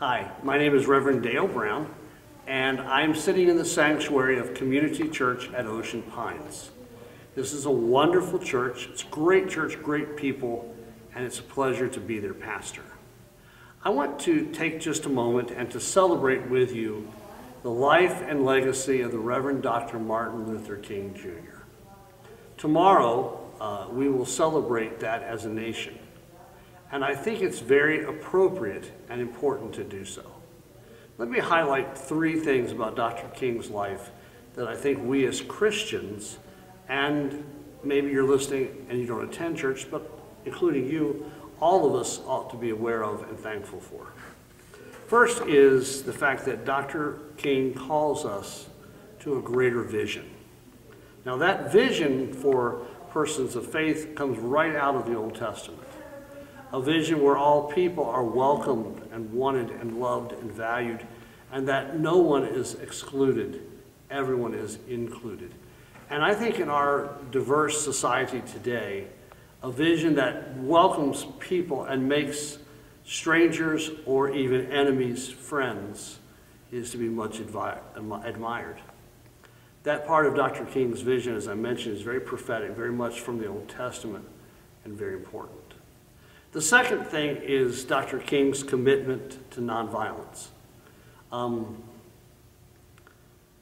Hi, my name is Reverend Dale Brown, and I'm sitting in the sanctuary of Community Church at Ocean Pines. This is a wonderful church. It's a great church, great people, and it's a pleasure to be their pastor. I want to take just a moment and to celebrate with you the life and legacy of the Reverend Dr. Martin Luther King Jr. Tomorrow, we will celebrate that as a nation. And I think it's very appropriate and important to do so. Let me highlight three things about Dr. King's life that I think we as Christians, and maybe you're listening and you don't attend church, but including you, all of us ought to be aware of and thankful for. First is the fact that Dr. King calls us to a greater vision. Now that vision for persons of faith comes right out of the Old Testament. A vision where all people are welcomed and wanted and loved and valued, and that no one is excluded, everyone is included. And I think in our diverse society today, a vision that welcomes people and makes strangers or even enemies friends is to be much admired. That part of Dr. King's vision, as I mentioned, is very prophetic, very much from the Old Testament, and very important. The second thing is Dr. King's commitment to nonviolence.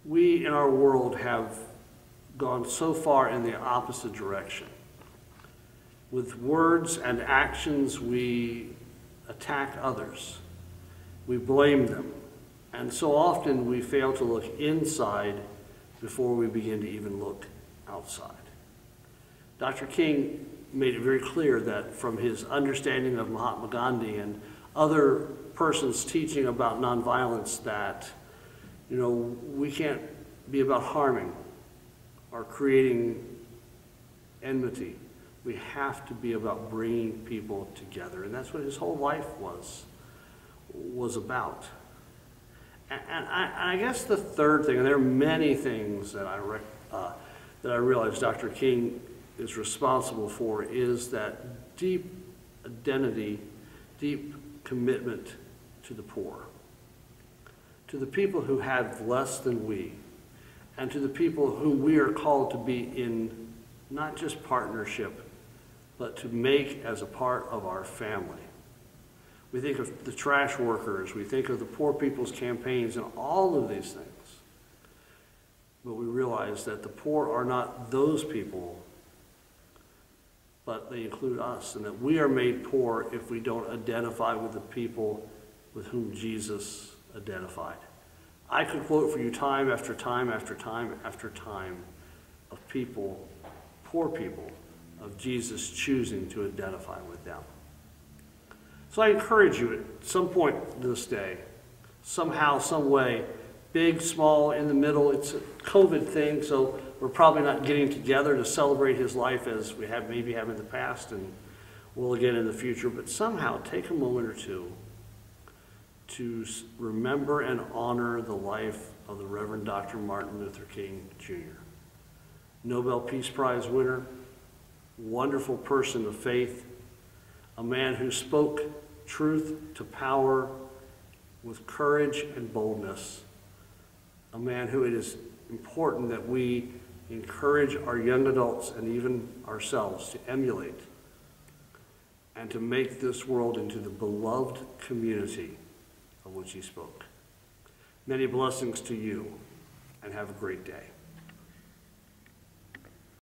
We in our world have gone so far in the opposite direction. With words and actions, we attack others. We blame them. And so often we fail to look inside before we begin to even look outside. Dr. King made it very clear that from his understanding of Mahatma Gandhi and other persons teaching about nonviolence that, we can't be about harming or creating enmity. We have to be about bringing people together. And that's what his whole life was about. And I guess the third thing, and there are many things that I realize Dr. King is responsible for, is that deep identity, deep commitment to the poor, to the people who have less than we, and to the people whom we are called to be in not just partnership, but to make as a part of our family. We think of the trash workers, we think of the poor people's campaigns and all of these things. But we realize that the poor are not those people, but they include us, and that we are made poor if we don't identify with the people with whom Jesus identified. I could quote for you time after time after time after time of people, poor people, of Jesus choosing to identify with them. So I encourage you at some point this day, somehow, some way, big, small, in the middle, it's a COVID thing, so we're probably not getting together to celebrate his life as we maybe have in the past and will again in the future, but somehow take a moment or two to remember and honor the life of the Reverend Dr. Martin Luther King Jr. Nobel Peace Prize winner, wonderful person of faith, a man who spoke truth to power with courage and boldness, a man who it is important that we encourage our young adults and even ourselves to emulate and to make this world into the beloved community of which he spoke. Many blessings to you, and have a great day.